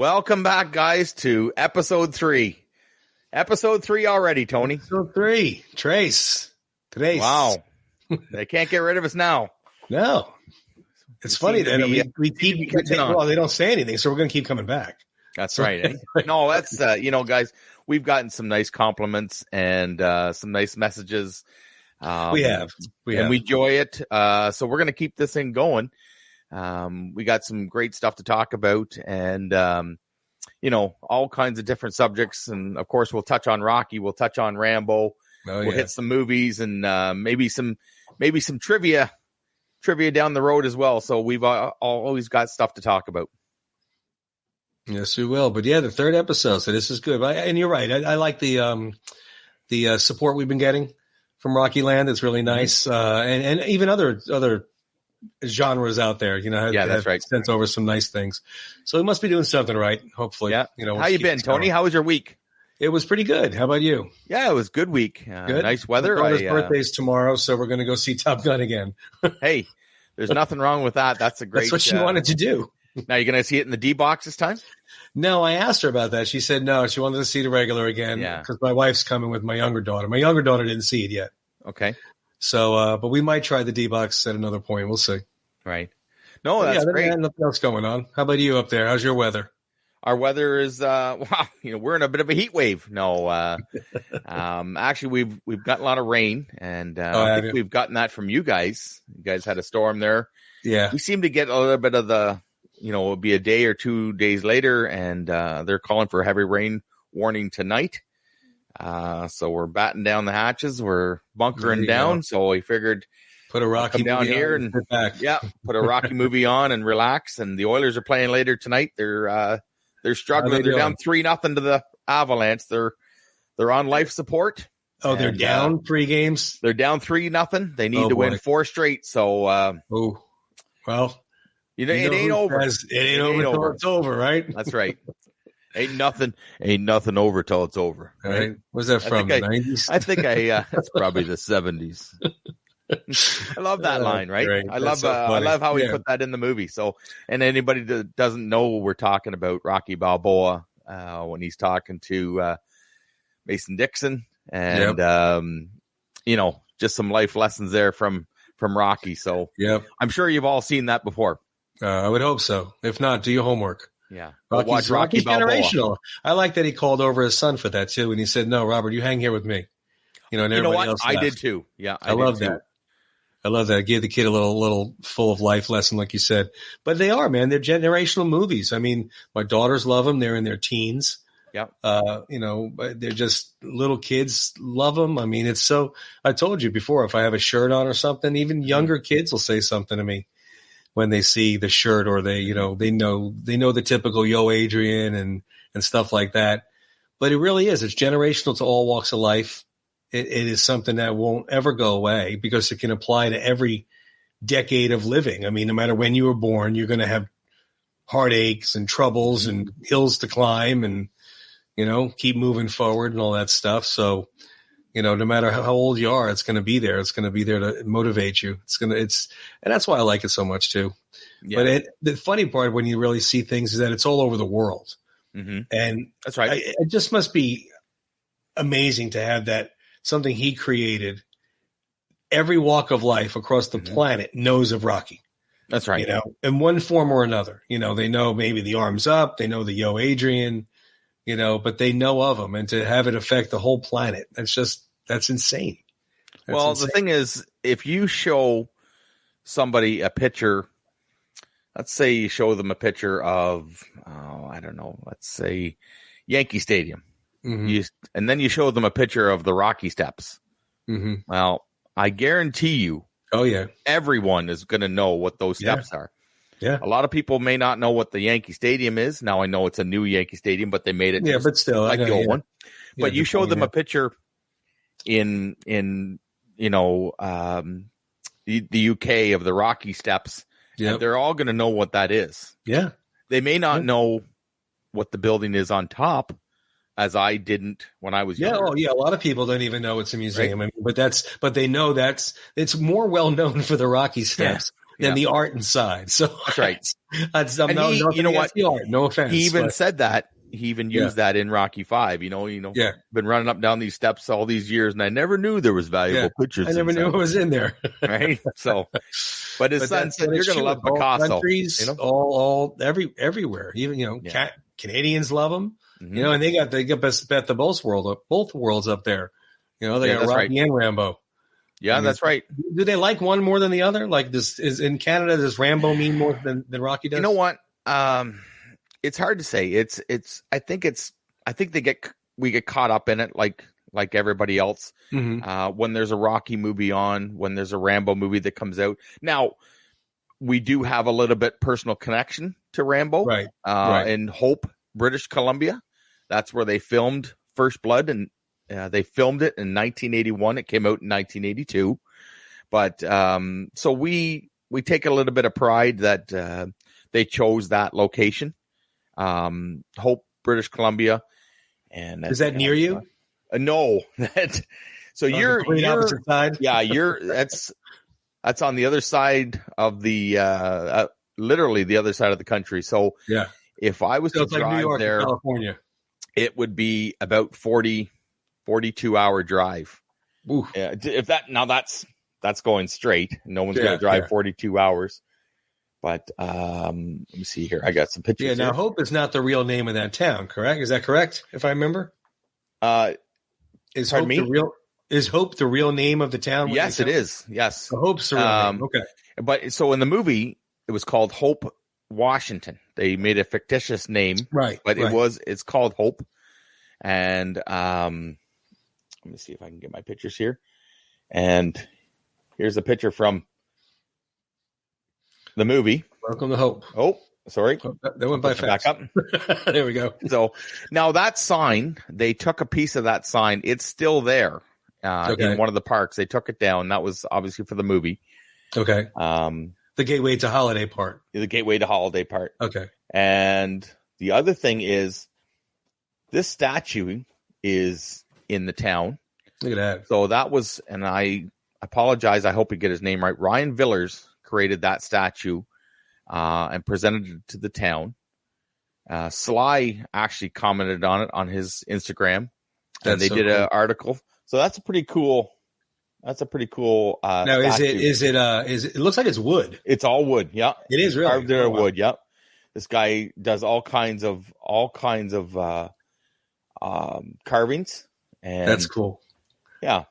Welcome back, guys, to episode 3. Episode 3 already, Tony. Episode 3. Trace. Wow. They can't get rid of us now. No. It's funny that we keep catching on. Well, they don't say anything, so we're going to keep coming back. That's right. Eh? No, that's, guys, we've gotten some nice compliments and some nice messages. We have. And we enjoy it. So we're going to keep this thing going. We got some great stuff to talk about and, all kinds of different subjects. And of course, we'll touch on Rocky. We'll touch on Rambo. We'll hit some movies and maybe some trivia down the road as well. So we've always got stuff to talk about. Yes, we will. But yeah, the third episode. So this is good. And you're right. I like the support we've been getting from Rocky Land. It's really nice. And even other genres out there, that's right. Sent over some nice things. So we must be doing something right. Hopefully. Yeah. How you been, Tony? How was your week? It was pretty good. How about you? Yeah, it was a good week. Good. Nice weather. My brother's birthday's tomorrow, so we're going to go see Top Gun again. Hey, there's nothing wrong with that. That's a great. That's what she wanted to do. Now you're going to see it in the D box this time? No, I asked her about that. She said no. She wanted to see the regular again because my wife's coming with my younger daughter. My younger daughter didn't see it yet. Okay. So, but we might try the D box at another point. We'll see. Right. No, that's great. Nothing else going on. How about you up there? How's your weather? Our weather is, we're in a bit of a heat wave. No, actually, we've gotten a lot of rain, and I think we've gotten that from you guys. You guys had a storm there. Yeah, we seem to get a little bit of the, it'll be a day or 2 days later, and they're calling for a heavy rain warning tonight. So we're batting down the hatches. We're bunkering down. So we figured put a Rocky down movie here on and back. Put a Rocky movie on and relax. And the Oilers are playing later tonight. They're struggling. They're down 3-0 to the Avalanche. They're on life support. Oh, they're down 3 games. They're down 3-0. They need to win 4 straight. So, well, it ain't over. It ain't over till it's over, right? That's right. Ain't nothing over till it's over. Right? Where's that from? The 90s? I think that's probably the 70s. I love that line, right? Great. I love how he put that in the movie. So, and anybody that doesn't know, we're talking about Rocky Balboa when he's talking to Mason Dixon, and just some life lessons there from Rocky. So, I'm sure you've all seen that before. I would hope so. If not, do your homework. Yeah, Rocky's generational. I like that he called over his son for that too, and he said, "No, Robert, you hang here with me." And everybody else left. I did too. Yeah, I love that. I love that. Give the kid a little full of life lesson, like you said. But they are, man. They're generational movies. I mean, my daughters love them. They're in their teens. Yeah. They're just little kids love them. I mean, it's so. I told you before, if I have a shirt on or something, even younger kids will say something to me when they see the shirt, or they know the typical Yo Adrian and stuff like that. But it really is. It's generational to all walks of life. It is something that won't ever go away because it can apply to every decade of living. I mean, no matter when you were born, you're going to have heartaches and troubles and hills to climb and, keep moving forward and all that stuff. So, no matter how old you are, it's going to be there. It's going to be there to motivate you. And that's why I like it so much too. Yeah. But the funny part when you really see things is that it's all over the world. Mm-hmm. And that's right. It just must be amazing to have that. Something he created. Every walk of life across the planet knows of Rocky. That's right. In one form or another. They know maybe the arms up, they know the Yo Adrian, but they know of him, and to have it affect the whole planet, that's insane. The thing is, if you show somebody a picture, let's say you show them a picture of, let's say Yankee Stadium. Mm-hmm. And then you show them a picture of the Rocky Steps. Mm-hmm. Well, I guarantee you, everyone is going to know what those steps are. Yeah, a lot of people may not know what the Yankee Stadium is. Now I know it's a new Yankee Stadium, but they made it. Yeah, but still, like the old one. But you show them a picture in the UK of the Rocky Steps, and they're all going to know what that is. Yeah, they may not know what the building is on top, as I didn't when I was younger. A lot of people don't even know it's a museum. Right. But they know it's more well known for the Rocky Steps than the art inside. So that's right. I'm And no, he, nothing you know what? against the art. No offense. He even but, said that. He even used that in Rocky V. yeah. Been running up and down these steps all these years, and I never knew there was valuable pictures. I never knew it was in there. Right? So, but his son said, "You're going to love Picasso." Countries, all everywhere. Even Canadians love them. Mm-hmm. And they got best bet the both worlds up there. They got Rocky and Rambo. Yeah, that's right. Do they like one more than the other? Like this is in Canada, does Rambo mean more than Rocky does? You know what? It's hard to say. I think we get caught up in it like everybody else. Mm-hmm. When there's a Rocky movie on, when there's a Rambo movie that comes out. Now, we do have a little bit personal connection to Rambo, right? In Hope, British Columbia. That's where they filmed First Blood, and they filmed it in 1981. It came out in 1982. But so we take a little bit of pride that they chose that location, Hope, British Columbia. And is that near you? No. So you're opposite side. Yeah, that's on the other side of the literally the other side of the country. So yeah, if I was to drive like New York there, California, it would be about 42 hour drive. If that's going straight. No one's going to drive 42 hours. But let me see here. I got some pictures. Yeah, now Hope is not the real name of that town, correct? Is that correct? If I remember, is Hope the real name of the town? Yes, it is. Yes, Hope's the real name. Okay, but so in the movie, it was called Hope, Washington. They made a fictitious name, right? But it's called Hope. And let me see if I can get my pictures here. And here's a picture from the movie. Welcome to Hope. Oh, sorry. That went by fast. Back up. There we go. So now that sign, they took a piece of that sign. It's still there in one of the parks. They took it down. That was obviously for the movie. Okay. The gateway to holiday part. The gateway to holiday part. Okay. And the other thing is this statue is in the town. Look at that. So that was, and I apologize. I hope we get his name right. Ryan Villers created that statue and presented it to the town. Sly actually commented on it on his Instagram, and they did an article. So that's a pretty cool. Now statue. Is it? It looks like it's wood. It's all wood. Yeah, it is really carved in wood. Yep. This guy does all kinds of carvings, and that's cool. Yeah.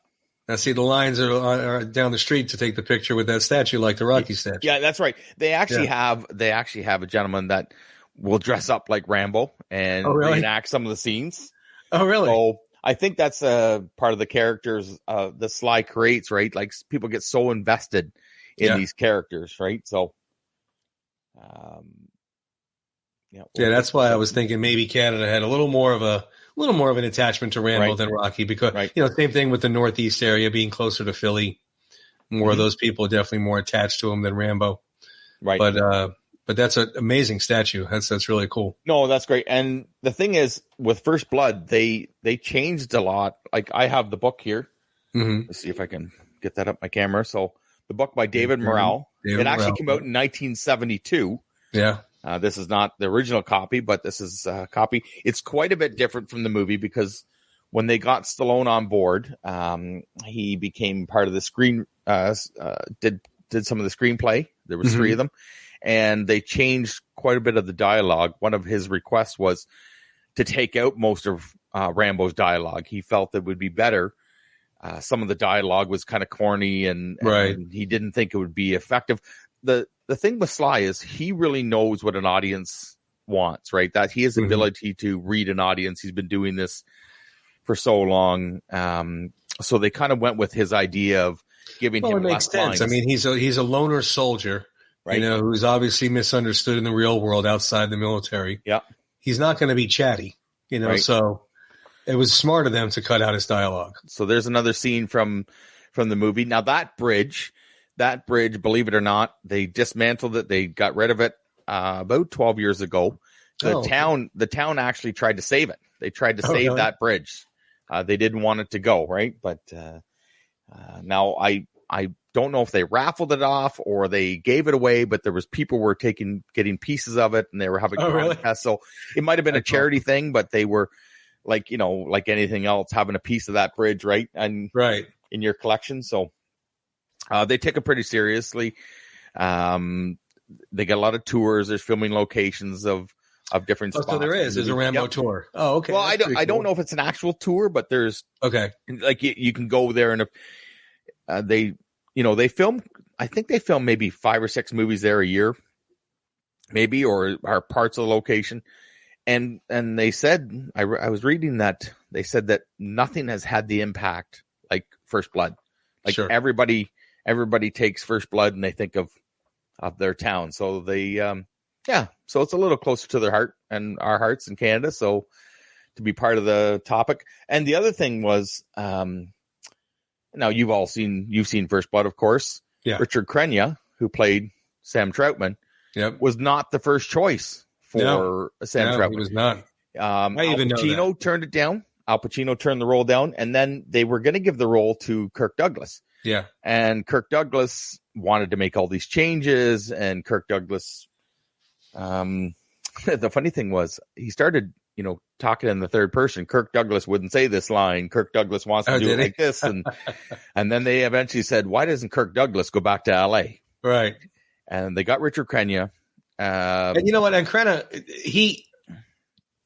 Now, see, the lines are down the street to take the picture with that statue, like the Rocky statue. Yeah, that's right. They actually have a gentleman that will dress up like Rambo and reenact some of the scenes. Oh, really? So I think that's part of the characters the Sly creates, right? Like people get so invested in these characters, right? So, that's why I was thinking maybe Canada had a little more of an attachment to Rambo than Rocky, because same thing with the Northeast area being closer to Philly. More of those people are definitely more attached to him than Rambo. Right. But that's an amazing statue. That's really cool. No, that's great. And the thing is, with First Blood, they changed a lot. Like I have the book here. Mm-hmm. Let's see if I can get that up my camera. So the book by David Morrell. It actually came out in 1972. Yeah. This is not the original copy, but this is a copy. It's quite a bit different from the movie because when they got Stallone on board, he became part of the screen, did some of the screenplay. There was 3 of them, and they changed quite a bit of the dialogue. One of his requests was to take out most of Rambo's dialogue. He felt it would be better. Some of the dialogue was kind of corny, and he didn't think it would be effective. The thing with Sly is he really knows what an audience wants, right? That he has the ability to read an audience. He's been doing this for so long. So they kind of went with his idea of giving him less lines. I mean, he's a loner soldier, right? Who's obviously misunderstood in the real world outside the military. Yeah. He's not going to be chatty, so it was smart of them to cut out his dialogue. So there's another scene from the movie. Now that bridge, believe it or not, they dismantled it. They got rid of it about 12 years ago. The town actually tried to save it. They tried to save that bridge. They didn't want it to go, right? But now I don't know if they raffled it off or they gave it away, but there was people were getting pieces of it and they were having really? contests. So it might have been a charity thing, but they were like, like anything else, having a piece of that bridge, right? And in your collection. So they take it pretty seriously. They get a lot of tours. There's filming locations of different spots. So there's a Rambo tour. Oh, okay. Well, I don't know if it's an actual tour, but there's like you can go there and they film. I think they film maybe 5 or 6 movies there a year, maybe, or are parts of the location. And they said, I was reading that they said that nothing has had the impact like First Blood. Like everybody takes First Blood and they think of their town. So they, so it's a little closer to their heart and our hearts in Canada. So to be part of the topic. And the other thing was, now you've seen First Blood, of course. Yeah. Richard Crenna, who played Sam Troutman, was not the first choice for Sam Troutman. He was not. Al Pacino turned it down. Al Pacino turned the role down, and then they were going to give the role to Kirk Douglas. Yeah. And Kirk Douglas wanted to make all these changes, and Kirk Douglas, the funny thing was he started, talking in the third person. Kirk Douglas wouldn't say this line. Kirk Douglas wants to do it like this. And then they eventually said, why doesn't Kirk Douglas go back to LA? Right. And they got Richard Crenna. And you know what? And Crenna,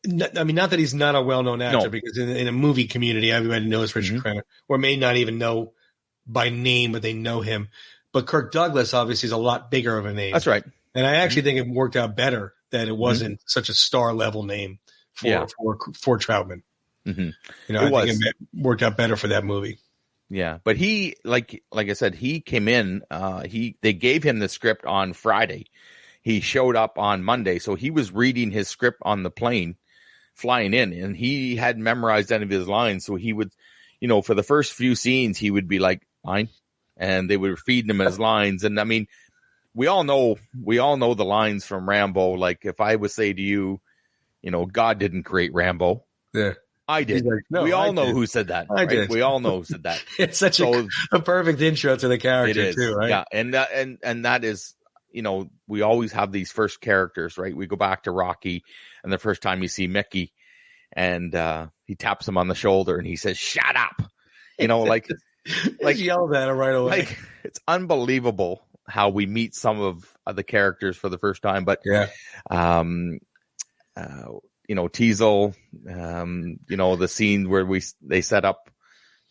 not that he's not a well-known actor, because in a movie community, everybody knows Richard Crenna, or may not even know by name, but they know him. But Kirk Douglas obviously is a lot bigger of a name. That's right. And I actually think it worked out better that it wasn't such a star level name for Troutman. Mm-hmm. I think it worked out better for that movie. Yeah, but he, like I said, he came in. They gave him the script on Friday. He showed up on Monday, so he was reading his script on the plane, flying in, and he hadn't memorized any of his lines. So he would, for the first few scenes, he would be like, "Line," and they would feed him his lines. And I mean, we all know the lines from Rambo. Like if I would say to you, God didn't create Rambo. Yeah. I did. Like, no, we all know who said that. I did. We all know who said that. It's such a perfect intro to the character too, right? Yeah. And that is, we always have these first characters, right? We go back to Rocky and the first time you see Mickey and he taps him on the shoulder and he says, "Shut up." Like yelled at him right away. Like it's unbelievable how we meet some of the characters for the first time. But Teasel, the scene where they set up.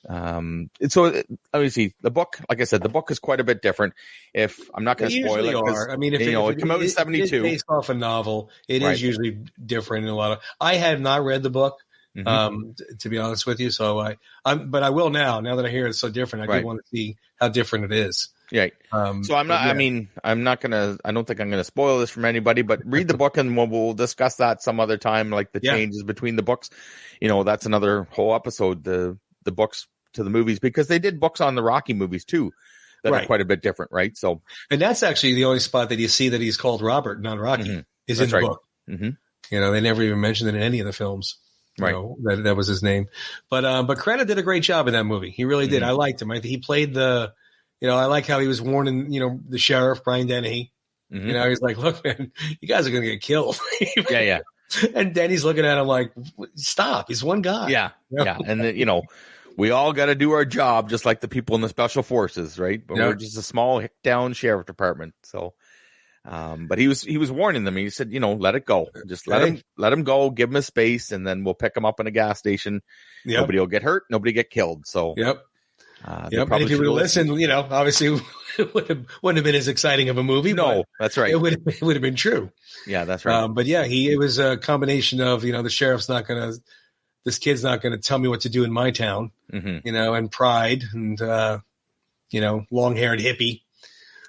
So let me see the book. Like I said, the book is quite a bit different. If I'm not going to spoil it, I mean, if it came out in 72, based off a novel, it is usually different in a lot of. I have not read the book, to be honest with you. So but I will now. Now that I hear it's so different, I do want to see how different it is. Right. So I'm not. Yeah. I'm not gonna. I don't think I'm gonna spoil this from anybody. But read the book, and we'll discuss that some other time. Like the changes between the books. That's another whole episode. The books to the movies, because they did books on the Rocky movies too that are quite a bit different, right? So, and that's actually the only spot that you see that he's called Robert, not Rocky, is in the book. Mm-hmm. They never even mentioned it in any of the films. Right. That was his name. But Crenna did a great job in that movie. He really did. I liked him. He played the. I like how he was warning, the sheriff, Brian Dennehy. He's like, "Look, man, you guys are going to get killed." Yeah. And Denny's looking at him like, "Stop! He's one guy." Yeah, yeah. And then, we all got to do our job, just like the people in the special forces, right? But we're just a small down sheriff department. So, but he was warning them. He said, let it go. Just let him go. Give him a space, and then we'll pick him up in a gas station. Yep. Nobody will get hurt. Nobody get killed. So, yep. And if you would listen, obviously it wouldn't have been as exciting of a movie. No, that's right. It would have been true. Yeah, that's right. But yeah, it was a combination of, the sheriff's this kid's not going to tell me what to do in my town, and pride and, long-haired hippie.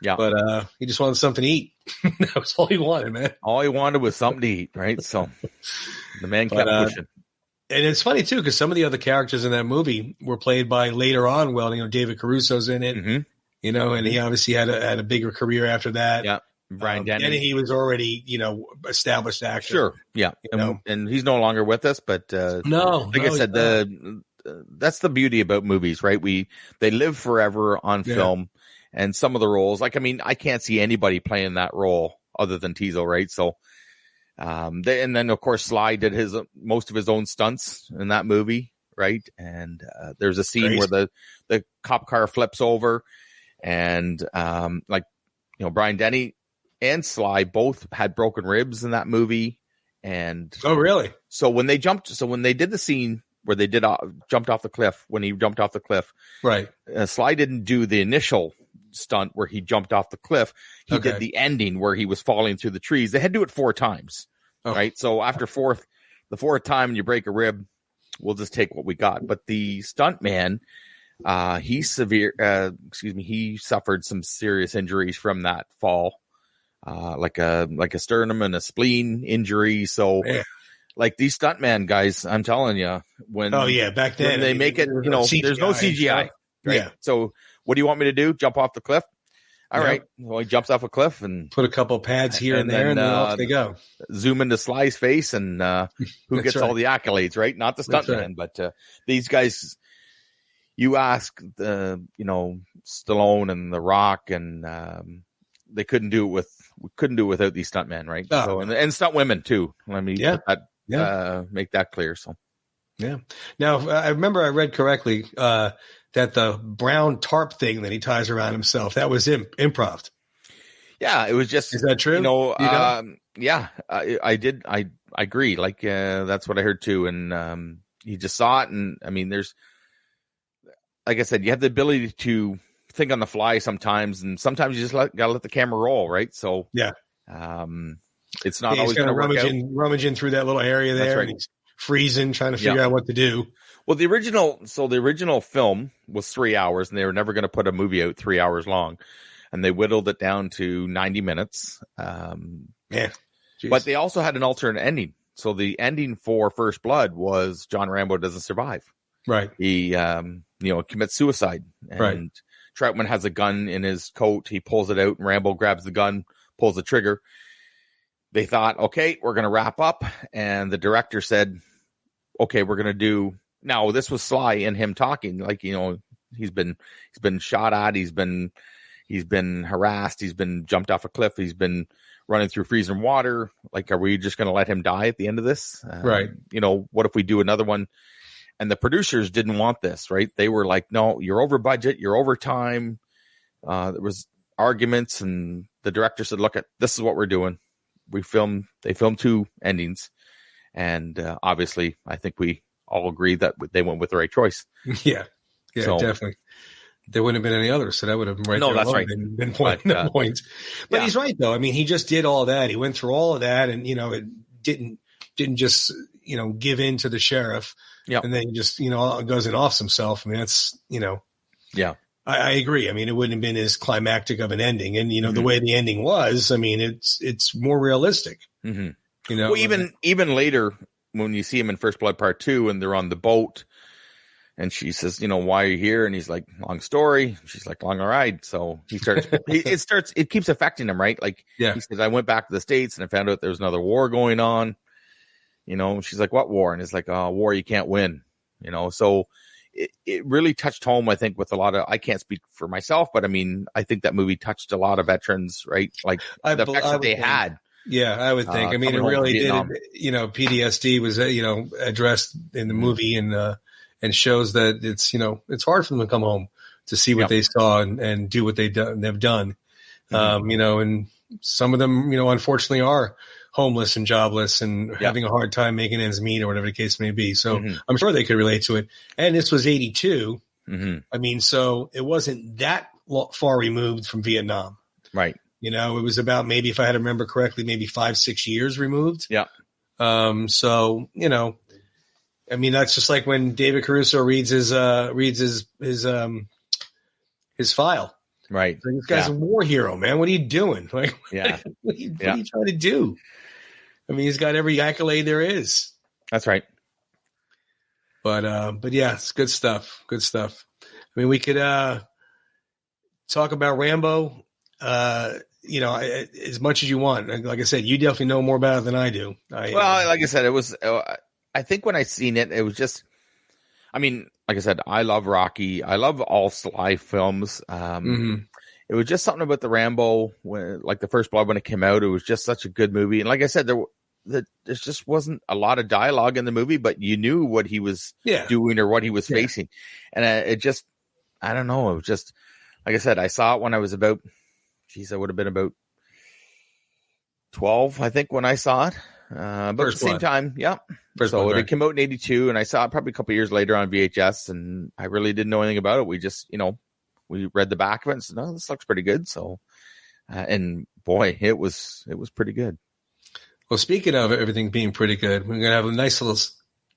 Yeah. But he just wanted something to eat. That was all he wanted, man. All he wanted was something to eat, right? So the man kept pushing. And it's funny, too, because some of the other characters in that movie were played by later on. Well, David Caruso's in it, and he obviously had a bigger career after that. Yeah. Brian Denny. And he was already, established actor. Sure. Yeah. And he's no longer with us, but I said, that's the beauty about movies, right? They live forever on film. and some of the roles, like, I mean, I can't see anybody playing that role other than Teasel, right? So, and then of course Sly did most of his own stunts in that movie, right? And there's a scene where the cop car flips over, and like, you know, Brian Denny and Sly both had broken ribs in that movie. And oh, really? So when they did the scene where they jumped off the cliff, when he jumped off the cliff, right? Sly didn't do the initial stunt where he jumped off the cliff. He did the ending where he was falling through the trees. They had to do it 4 times, right? So after the fourth time, you break a rib, we'll just take what we got. But the stunt man, he suffered some serious injuries from that fall, like a sternum and a spleen injury. So, like, these stuntman guys, I'm telling you, back then when they make it, you know, there's no CGI, right? Yeah. So, what do you want me to do? Jump off the cliff? All right. Well, he jumps off a cliff and put a couple pads here and there, and then off they go. Zoom into Sly's face, and who gets all the accolades, right? Not the stuntman, but these guys. You ask you know, Stallone and The Rock, and they couldn't do it without these stuntmen, right? So and stunt women too. Let me make that clear. So Now I remember I read correctly that the brown tarp thing that he ties around himself, that was improv. Yeah, it was just. Is that true? You know, I did. I agree. Like that's what I heard too, and he just saw it, and I mean, there's. Like I said, you have the ability to think on the fly sometimes, and sometimes you just gotta let the camera roll, right? So it's not always going to work out. Rummaging through that little area there, right. And he's freezing, trying to figure out what to do. Well, the original film was 3 hours, and they were never going to put a movie out 3 hours long, and they whittled it down to 90 minutes. But they also had an alternate ending. So the ending for First Blood was John Rambo doesn't survive. Right. He commits suicide, and Troutman has a gun in his coat. He pulls it out, and Rambo grabs the gun, pulls the trigger. They thought, okay, we're going to wrap up. And the director said, okay, we're going to do. Now, this was Sly and him talking, like, you know, he's been shot at. He's been harassed. He's been jumped off a cliff. He's been running through freezing water. Like, are we just going to let him die at the end of this? Right. You know, what if we do another one? And the producers didn't want this, right? They were like, no, you're over budget. You're over time. There was arguments, and the director said, look, this is what we're doing. They filmed 2 endings. And obviously, I think we all agree that they went with the right choice. Yeah, so, definitely. There wouldn't have been any others, so that would have been points. But he's right, though. I mean, he just did all that. He went through all of that, and, you know, it didn't just, you know, give in to the sheriff. Yeah. And then he just, you know, goes and offs himself. I mean, that's, you know. Yeah. I agree. I mean, it wouldn't have been as climactic of an ending. And, you know, the way the ending was, I mean, it's more realistic. Mm-hmm. You know, well, even later when you see him in First Blood Part 2 and they're on the boat and she says, you know, why are you here? And he's like, long story. She's like, long ride. So he starts, it keeps affecting him, right? Like, he says, I went back to the States and I found out there was another war going on. You know, she's like, what war? And it's like, war you can't win, you know? So it really touched home, I think, with a lot of, I can't speak for myself, but I mean, I think that movie touched a lot of veterans, right? Like the effects that they had. Yeah, I would think. I mean, it really did. You know, PTSD was, you know, addressed in the movie, and shows that it's, you know, it's hard for them to come home to see what they saw and do what they've done. You know, and some of them, you know, unfortunately are homeless and jobless and having a hard time making ends meet or whatever the case may be. So I'm sure they could relate to it. And this was 82. I mean, so it wasn't that far removed from Vietnam. Right. You know, it was about, maybe, if I had to remember correctly, maybe 5-6 years removed. Yeah. So, you know, I mean, that's just like when David Caruso reads his file. Right. Like, this guy's a war hero, man. What are you doing? Like, what are you trying to do? I mean, he's got every accolade there is. That's right. But yeah, it's good stuff. Good stuff. I mean, we could talk about Rambo, you know, as much as you want. Like I said, you definitely know more about it than I do. Like I said, it was, I think when I seen it, it was just, I mean, like I said, I love Rocky. I love all Sly films. it was just something about the Rambo, when, like the First Blood when it came out. It was just such a good movie. And like I said, there just wasn't a lot of dialogue in the movie, but you knew what he was doing or what he was facing. And it just, I don't know. It was just, like I said, I saw it when I was about, I would have been about 12, I think, when I saw it. About the same time. Yeah. So it came out in 82, and I saw it probably a couple of years later on VHS, and I really didn't know anything about it. We just, we read the back of it and said, no, this looks pretty good. So, and boy, it was pretty good. Well, speaking of everything being pretty good, we're going to have a nice little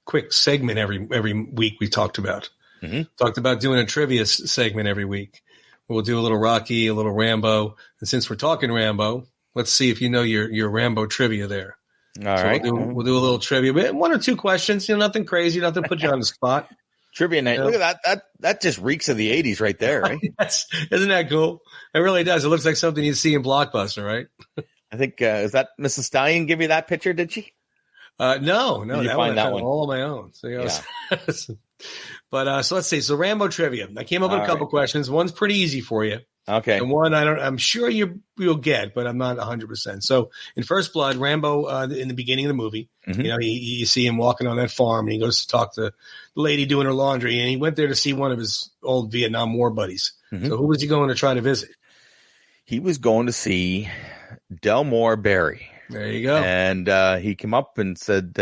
quick segment every week we talked about. Mm-hmm. Talked about doing a trivia segment every week. We'll do a little Rocky, a little Rambo. And since we're talking Rambo, let's see if you know your Rambo trivia there. All right. We'll do a little trivia. 1 or 2 questions, nothing crazy, nothing to put you on the spot. Trivia night. Look at that. That just reeks of the 80s right there, right? Isn't that cool? It really does. It looks like something you'd see in Blockbuster, right? I think, is that Mrs. Stallion give you that picture, did she? No. Did you find that one all on my own. So, But so let's see. So Rambo trivia. I came up with a couple questions. One's pretty easy for you. Okay. And one I'm sure you'll get, but I'm not 100%. So in First Blood, Rambo, in the beginning of the movie, mm-hmm. You see him walking on that farm, and he goes to talk to the lady doing her laundry, and he went there to see one of his old Vietnam War buddies. Mm-hmm. So who was he going to try to visit? He was going to see Delmore Berry. There you go. And he came up and said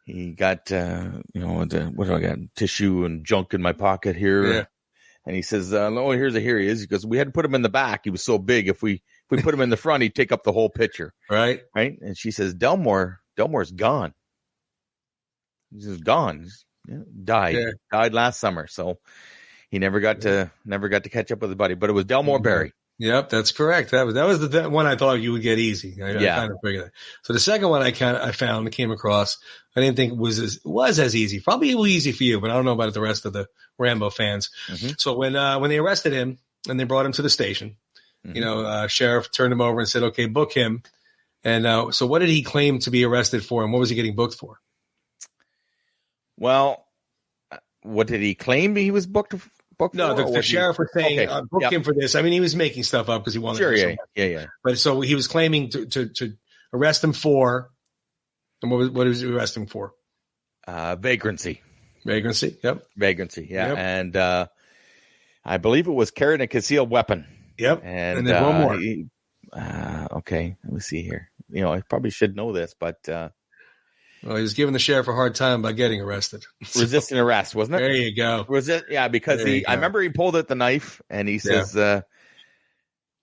he got, what do I got? Tissue and junk in my pocket here. Yeah. And he says, here he is. He goes, we had to put him in the back. He was so big. If we put him in the front, he'd take up the whole picture. Right. Right. And she says, Delmore's gone. He's just gone. Died last summer. So he never got to catch up with his buddy, but it was Delmore Berry. Yep, that's correct. That was the one I thought you would get easy. I kind of figured that. So the second one I came across, I didn't think was as easy. Probably easy for you, but I don't know about the rest of the Rambo fans. Mm-hmm. So when they arrested him and they brought him to the station, mm-hmm. Sheriff turned him over and said, "Okay, book him." And so what did he claim to be arrested for, and what was he getting booked for? Well, what did he claim he was booked for? No, the sheriff was saying, book him for this. I mean, he was making stuff up because he wanted to. Yeah. But so he was claiming to arrest him for, and what was he arresting him for? Vagrancy. Vagrancy, yep. Vagrancy, yeah. Yep. And I believe it was carrying a concealed weapon. Yep. And then one more. Okay, let me see here. I probably should know this, but... Well, he was giving the sheriff a hard time by getting arrested. Resisting arrest, wasn't it? There you go. Because I remember he pulled out the knife and he says,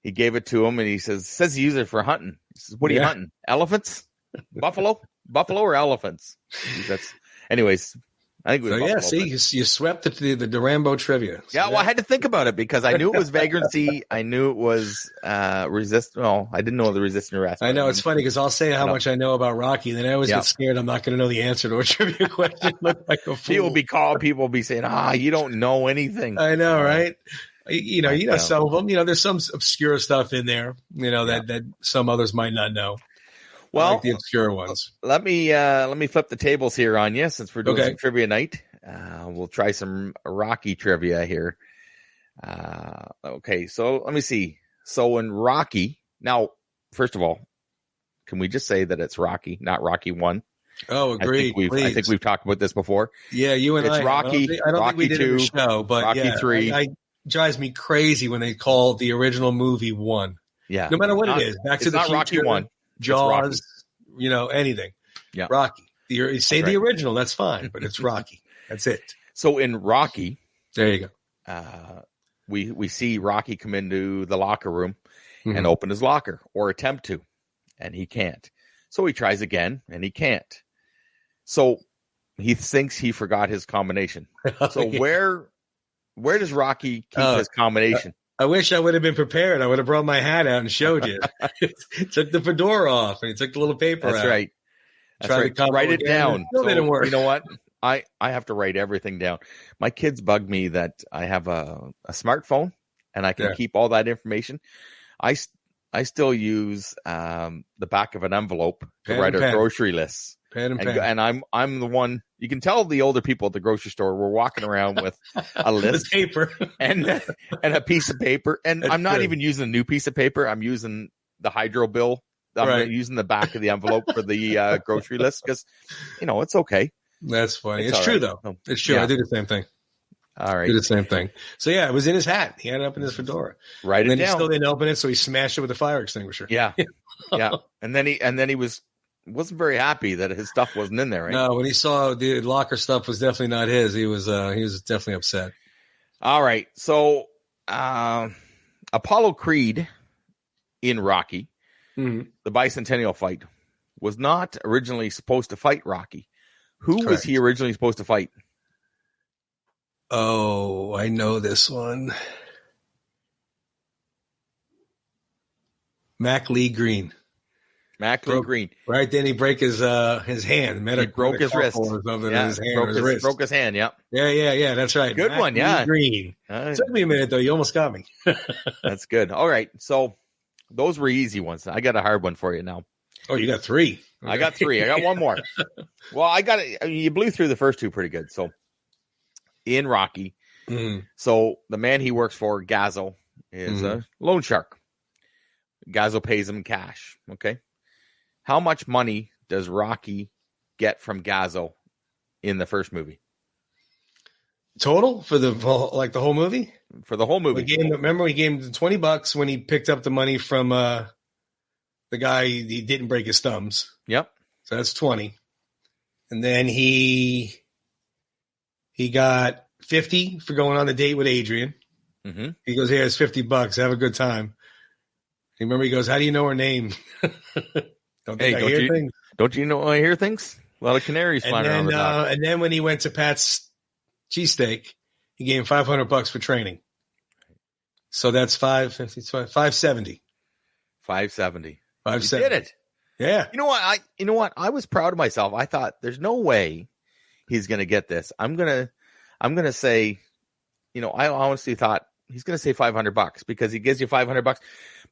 he gave it to him and he says he used it for hunting. He says, what are you hunting? Elephants? Buffalo or elephants? Anyways, I think it was buffalo. See, you swept the Rambo trivia. So well, I had to think about it because I knew it was vagrancy. I knew it was resist. Well, I didn't know the resisting arrest. I know it's funny because I'll say how much I know about Rocky, and then I always get scared I'm not going to know the answer to a trivia question. Look like a fool. People will be saying, you don't know anything. I know, right? Some of them. There's some obscure stuff in there. That some others might not know. Well, like the obscure ones. Let me flip the tables here on you since we're doing some trivia night. We'll try some Rocky trivia here. Okay, so let me see. So in Rocky, now, first of all, can we just say that it's Rocky, not Rocky 1? Oh, agreed. I think we've talked about this before. Yeah, you and it's I. Rocky. I don't Rocky think we did 2, it in the show, but Rocky 3. It drives me crazy when they call the original movie 1. Yeah, no matter what it is. Back to the Future, Rocky 1. Jaws, anything. Yeah. Rocky. You say the original, that's fine, but it's Rocky. That's it. So in Rocky, there you go. We see Rocky come into the locker room and open his locker or attempt to, and he can't. So he tries again and he can't. So he thinks he forgot his combination. So where does Rocky keep his combination? I wish I would have been prepared. I would have brought my hat out and showed you. Took the fedora off and he took the little paper out. That's right. Write it down. Still didn't work. You know what? I have to write everything down. My kids bug me that I have a smartphone and I can keep all that information. I still use the back of an envelope to write our grocery lists. Pen and And, pen. and I'm the one. You can tell the older people at the grocery store were walking around with a list paper and a piece of paper. And That's I'm not good. even using a new piece of paper. I'm using the hydro bill. I'm Right. using the back of the envelope for the grocery list because, it's okay. That's funny. It's all true right. though. Oh, It's true. yeah. I do the same thing. All right. Do the same thing. So yeah, it was in his hat. He had it up in his fedora. Write And it then he down. still didn't open it, so he smashed it with a fire extinguisher. Yeah. Yeah. And then he wasn't very happy that his stuff wasn't in there, right? No, when he saw the locker stuff was definitely not his, he was definitely upset. All right. So Apollo Creed in Rocky, Mhm. the bicentennial fight, was not originally supposed to fight Rocky. Who was Correct. he originally supposed to fight? Oh, I know this one. Mac Lee Green. Mac Lee Green. Right, then he broke his hand. He broke his wrist. Or something Yeah, in his hand. broke his hand. Yeah. Yeah. That's right. Good Mac one. Lee Yeah. Green. Took me a minute though. You almost got me. That's good. All right. So those were easy ones. I got a hard one for you now. Oh, you got 3. I got 3. I got one more. Well, I got it. You blew through the first 2 pretty good. So in Rocky, so the man he works for, Gazzo, is a loan shark. Gazzo pays him cash. Okay. How much money does Rocky get from Gazzo in the first movie? Total for the whole movie? For the whole movie. Remember we gave him $20 when he picked up the money from the guy. He didn't break his thumbs. Yep. So that's 20. And then he got 50 for going on a date with Adrian. Mm-hmm. He goes, "Here's $50. Have a good time." You remember he goes, "How do you know her name?" Don't you know I hear things? A lot of canaries flying around the dock. And then when he went to Pat's cheesesteak, he gave him $500 for training. So that's $570. $570. You did it. Yeah. You know what? I was proud of myself. I thought there's no way he's going to get this. I'm going to say, I honestly thought he's going to say $500 because he gives you $500.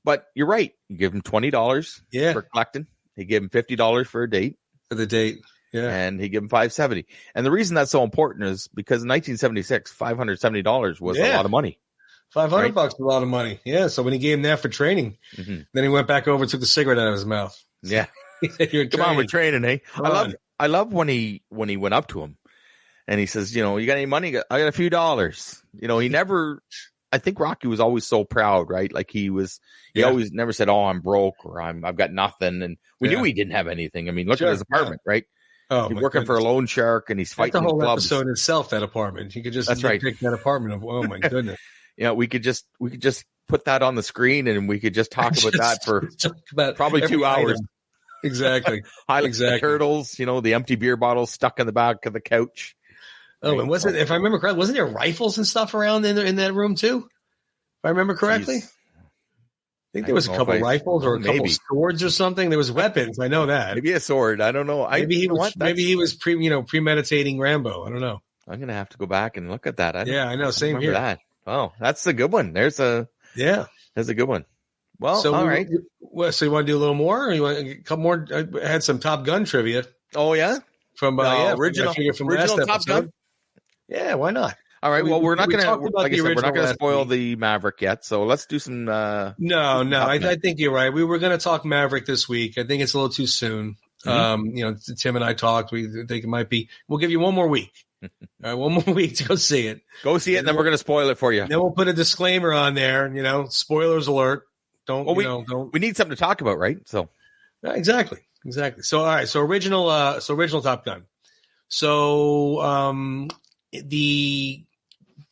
But you're right. You give him $20 for collecting. He gave him $50 for a date. For the date. Yeah. And he gave him $570. And the reason that's so important is because in 1976, $570 was a lot of money. $500 is a lot of money. Yeah. So when he gave him that for training, then he went back over and took the cigarette out of his mouth. Yeah. He said, "Come on, we're training, eh?" I love when he went up to him and he says, "You got any money?" "I got a few dollars." He never. I think Rocky was always so proud, right? Like he always never said, "Oh, I'm broke" or "I've got nothing." And we knew he didn't have anything. I mean, look at his apartment, right? Oh, he's working for a loan shark and he's fighting. That's the whole clubs. episode itself. That apartment, you could just pick that apartment. Oh my goodness. We could just put that on the screen and we could just talk about that for probably 2 hours. Item. Exactly. Turtles, the empty beer bottles stuck in the back of the couch. Oh, and if I remember correctly, wasn't there rifles and stuff around in that room too? If I remember correctly. Jeez. I think there was a couple rifles or a couple swords or something. There was weapons. I know that. Maybe a sword. I don't know. Maybe he was premeditating Rambo. I don't know. I'm going to have to go back and look at that. I know. Same here. That. Oh, that's a good one. That's a good one. Well, all right. So you want to do a little more? Or you want a couple more? I had some Top Gun trivia. Oh yeah, from original last Top episode. Gun. Yeah, why not? All right. Well, we're not going to spoil the Maverick yet. So let's do some. No. I think you're right. We were going to talk Maverick this week. I think it's a little too soon. Tim and I talked. We think it might be. We'll give you one more week. All right, one more week to go see it. Go see it, and then we're going to spoil it for you. Then we'll put a disclaimer on there. Spoilers alert. Don't. We need something to talk about, right? So. Exactly. So all right. So original Top Gun. So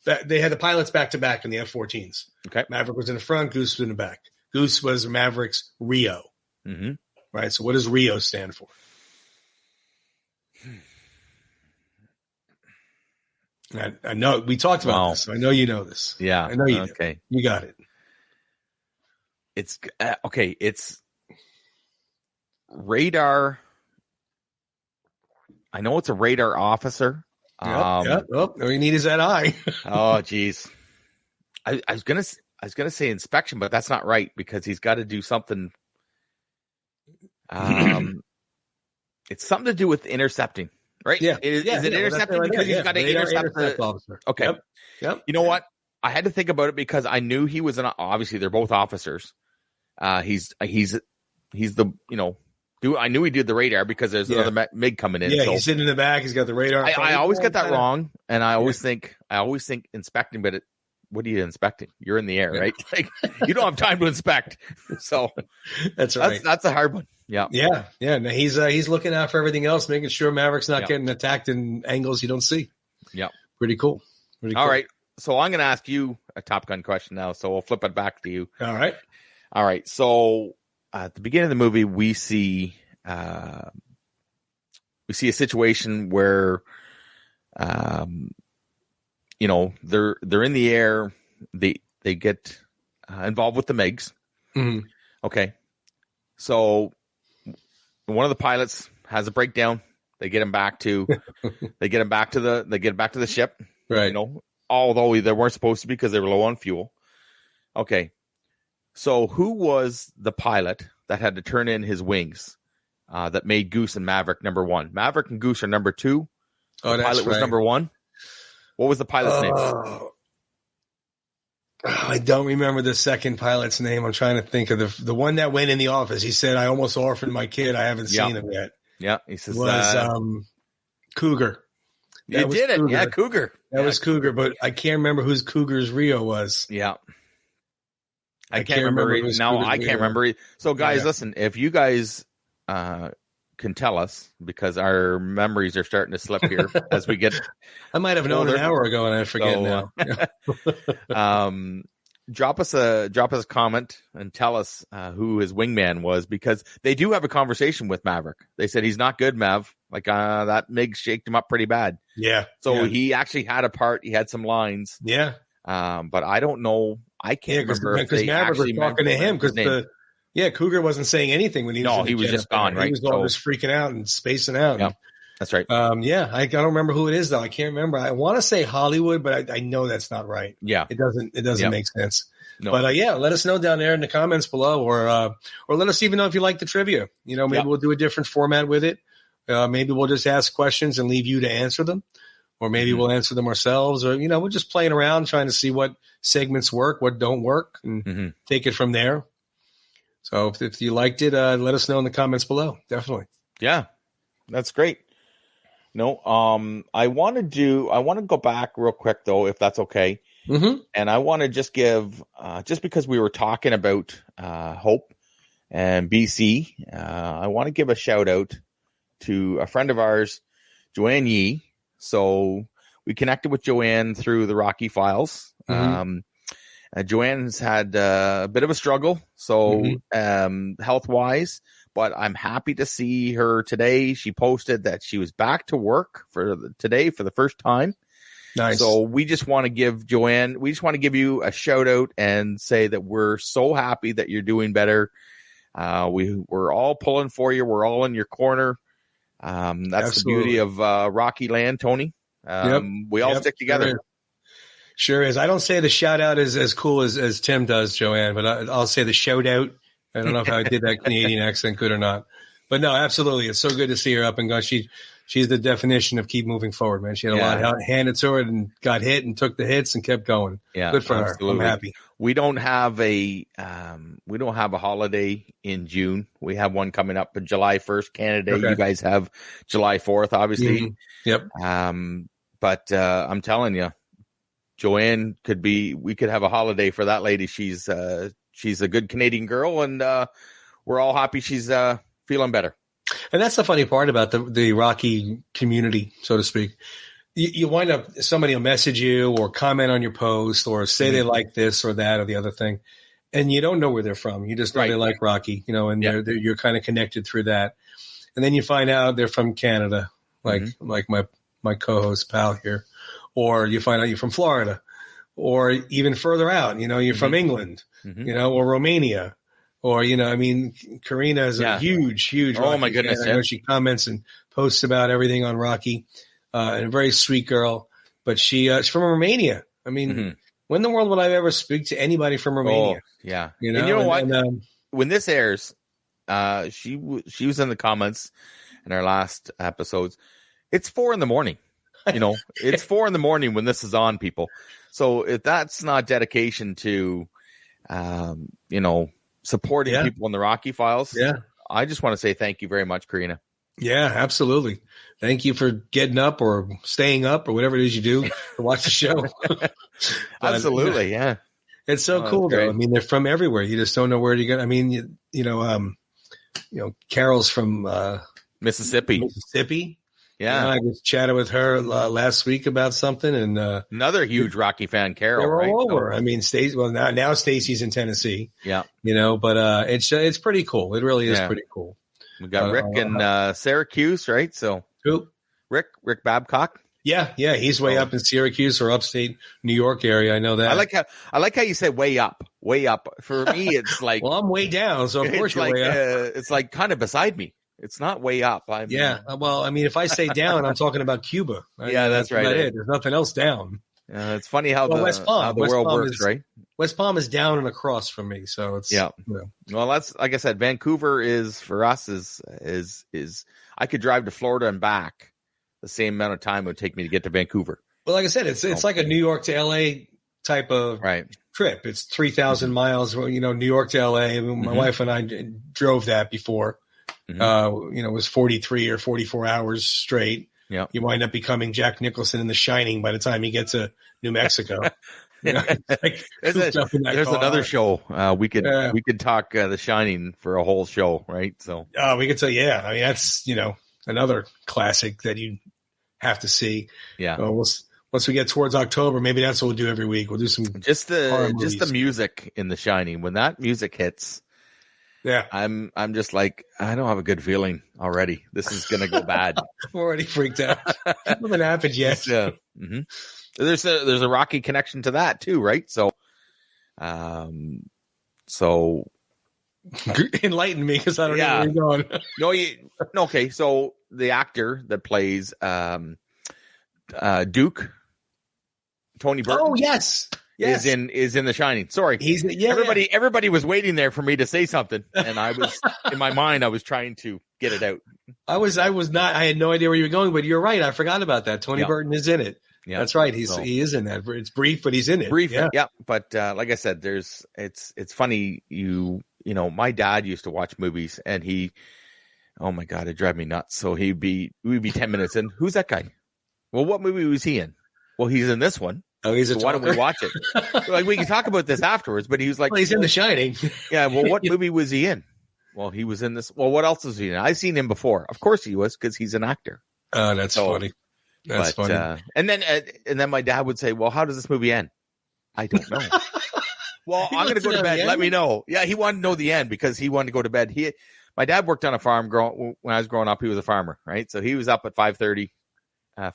they had the pilots back to back in the F-14s. Okay. Maverick was in the front. Goose was in the back. Goose was Maverick's Rio. Mm-hmm. Right. So what does Rio stand for? I know we talked about this. So I know you know this. Yeah. I know you. Okay. Do. You got it. It's okay. It's radar. I know it's a radar officer. Yep. Oh, all you need is that eye. Oh, geez. I was gonna say inspection, but that's not right because he's got to do something. It's something to do with intercepting, right? Yeah. Is it well, that's intercepting right because there, he's got to Radar intercept the? officer. Okay. Yep. You know what? I had to think about it because I knew he was obviously they're both officers. He's the I knew he did the radar because there's another MiG coming in. Yeah, so he's sitting in the back. He's got the radar. I always get that wrong, and I always think inspecting, but what are you inspecting? You're in the air, right? Like you don't have time to inspect. So that's right. That's a hard one. Yeah. No, he's looking out for everything else, making sure Maverick's not getting attacked in angles you don't see. Yeah. Pretty cool. All right. So I'm going to ask you a Top Gun question now. So we'll flip it back to you. All right. So at the beginning of the movie, we see a situation where, they're in the air. They get involved with the MiGs. Mm-hmm. Okay. So one of the pilots has a breakdown. They get him back to the ship. Right. Although they weren't supposed to because they were low on fuel. Okay. So who was the pilot that had to turn in his wings that made Goose and Maverick number one? Maverick and Goose are number two. Oh, the pilot was number one. What was the pilot's name? I don't remember the second pilot's name. I'm trying to think of the one that went in the office. He said, "I almost orphaned my kid. I haven't seen him yet." Yeah, he says it was Cougar. You did it. Cougar. Yeah, Cougar. That was Cougar, but I can't remember whose Cougar's Rio was. Yeah. I can't remember. I can't remember. So, guys, listen, if you guys can tell us, because our memories are starting to slip here as we get I might have known an hour ago and I forget now. Drop us a comment and tell us who his wingman was, because they do have a conversation with Maverick. They said he's not good, Mav. Like that MiG shaked him up pretty bad. Yeah. So he actually had a part. He had some lines. Yeah. But I don't know. I can't remember because Maverick was talking to him because Cougar wasn't saying anything when he was. No, he was just gone. Right. He was all just freaking out and spacing out. Yeah. That's right. I don't remember who it is though. I can't remember. I want to say Hollywood, but I know that's not right. Yeah, it doesn't make sense. No. But let us know down there in the comments below, or let us even know if you like the trivia. Maybe we'll do a different format with it. Maybe we'll just ask questions and leave you to answer them, or maybe we'll answer them ourselves, or we're just playing around trying to see what segments work, what don't work, and take it from there. So if you liked it, let us know in the comments below. Definitely. Yeah, that's great. No, I want to go back real quick though, if that's okay. Mm-hmm. And I want to just give, just because we were talking about Hope and BC, I want to give a shout out to a friend of ours, Joanne Yee. So we connected with Joanne through the Rocky Files. Mm-hmm. Joanne's had a bit of a struggle, so health-wise. But I'm happy to see her today. She posted that she was back to work today for the first time. Nice. So we just want to give Joanne, we just want to give you a shout out and say that we're so happy that you're doing better. We're all pulling for you. We're all in your corner. That's Absolutely. The beauty of Rocky Land, Tony. We all stick together. Sure is. I don't say the shout out is as cool as Tim does, Joanne, but I'll say the shout out. I don't know if I did that Canadian accent good or not, but no, absolutely. It's so good to see her up and go. She's the definition of keep moving forward, man. She had a lot handed to her and got hit and took the hits and kept going. Yeah, good for absolutely. Her. I'm happy. We don't have a holiday in June. We have one coming up on July 1st, Canada. Okay. You guys have July 4th, obviously. Mm-hmm. Yep. But I'm telling you, Joanne we could have a holiday for that lady. She's a good Canadian girl, and we're all happy she's feeling better. And that's the funny part about the Rocky community, so to speak. You wind up, somebody will message you or comment on your post or say they like this or that or the other thing, and you don't know where they're from. You just know they like Rocky, and you're kind of connected through that. And then you find out they're from Canada, like my co-host pal here, or you find out you're from Florida, or even further out, you're from England, or Romania. Or, Karina is a huge Rocky oh my goodness. fan. I know she comments and posts about everything on Rocky, and a very sweet girl, but she's from Romania. I mean, when in the world would I ever speak to anybody from Romania? Oh, yeah. And you know what? When this airs, she was in the comments in our last episodes. It's 4 a.m. It's 4 a.m. when this is on, people. So if that's not dedication to, supporting people in the Rocky Files, I just want to say thank you very much, Karina. Yeah, absolutely. Thank you for getting up or staying up or whatever it is you do to watch the show. Absolutely, yeah. It's so cool, though. I mean, they're from everywhere. You just don't know where to go. I mean, Carol's from Mississippi. Yeah, I just chatted with her last week about something, and another huge Rocky fan, Carol. They're all over. I mean, now Stacy's in Tennessee. Yeah, but it's pretty cool. It really is pretty cool. We got Rick in Syracuse, right? So who? Rick Babcock. Yeah, he's way up in Syracuse or upstate New York area. I know that. I like how you say way up. For me, it's like well, I'm way down, so of course you're way up. It's like kind of beside me. It's not way up. Well, I mean, if I say down, I'm talking about Cuba. That's right. There's nothing else down. It's funny how West Palm, how the world works, right? West Palm is down and across from me, so it's Well, that's like I said. Vancouver is for us is I could drive to Florida and back the same amount of time it would take me to get to Vancouver. Well, like I said, it's like a New York to LA type of trip. It's 3,000 miles. New York to LA. My wife and I drove that before. It was 43 or 44 hours straight. Yeah, you wind up becoming Jack Nicholson in The Shining by the time you get to New Mexico. There's another show. We could talk The Shining for a whole show, right? So we could say, I mean, that's another classic that you have to see. Yeah. Once we get towards October, maybe that's what we'll do every week. We'll do some just the music in The Shining. When that music hits, I'm just like, I don't have a good feeling already. This is gonna go bad. I'm already freaked out. Nothing happened yet. There's a Rocky connection to that too, right? So enlighten me because I don't know where you're going. Okay. So the actor that plays Duke, Tony Burton. Oh yes. Is in The Shining. Sorry, everybody was waiting there for me to say something, and I was in my mind. I was trying to get it out. I was not. I had no idea where you were going, but you're right. I forgot about that. Tony Burton is in it. Yeah, that's right. He is in that. It's brief, but he's in it. Brief, yeah. But like I said, it's funny. My dad used to watch movies, and oh my God, it drive me nuts. So we'd be 10 minutes in. Who's that guy? Well, what movie was he in? Well, he's in this one. Oh, he's a so why don't we watch it? Like we can talk about this afterwards, but he was like, he's in The Shining. Yeah. Well, what movie was he in? Well, he was in this. Well, what else was he in? I've seen him before. Of course he was, because he's an actor. Oh, that's funny. That's funny. And then my dad would say, "Well, how does this movie end?" I don't know. Well, I'm going to go to bed. Let me know. Yeah, he wanted to know the end because he wanted to go to bed. My dad worked on a farm when I was growing up. He was a farmer, right? So he was up at 5:30.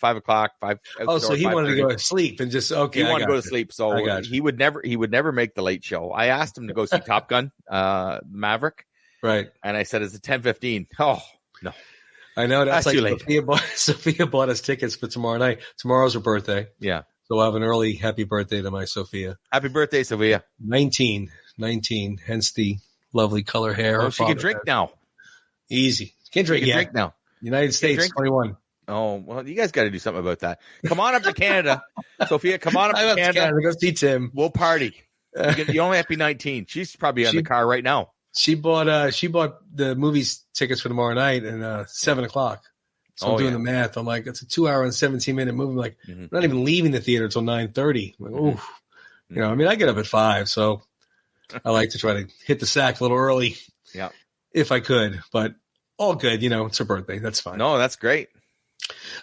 5 o'clock, 5. So he wanted to go to sleep and just, okay. He wanted to go to sleep. So he would never make the late show. I asked him to go see Top Gun, Maverick. Right. And I said, is it 10:15? Oh, no. I know. That's like Sophia bought us tickets for tomorrow night. Tomorrow's her birthday. Yeah. So we'll have an early happy birthday to my Sophia. Happy birthday, Sophia. 19, hence the lovely color hair. Oh, she can drink now. Easy. Can't drink now. United States, 21. Oh, well, you guys got to do something about that. Come on up to Canada. Sophia, come on up to Canada. Go see Tim. We'll party. You only have to be 19. She's probably in the car right now. She bought the movies tickets for tomorrow night at 7 o'clock. So I'm doing the math. I'm like, it's a 2 hour and 17-minute movie. I'm like, I'm not even leaving the theater until 9:30. I'm like, oof. I mean, I get up at 5, so I like to try to hit the sack a little early. Yeah. If I could, but all good. It's her birthday. That's fine. No, that's great.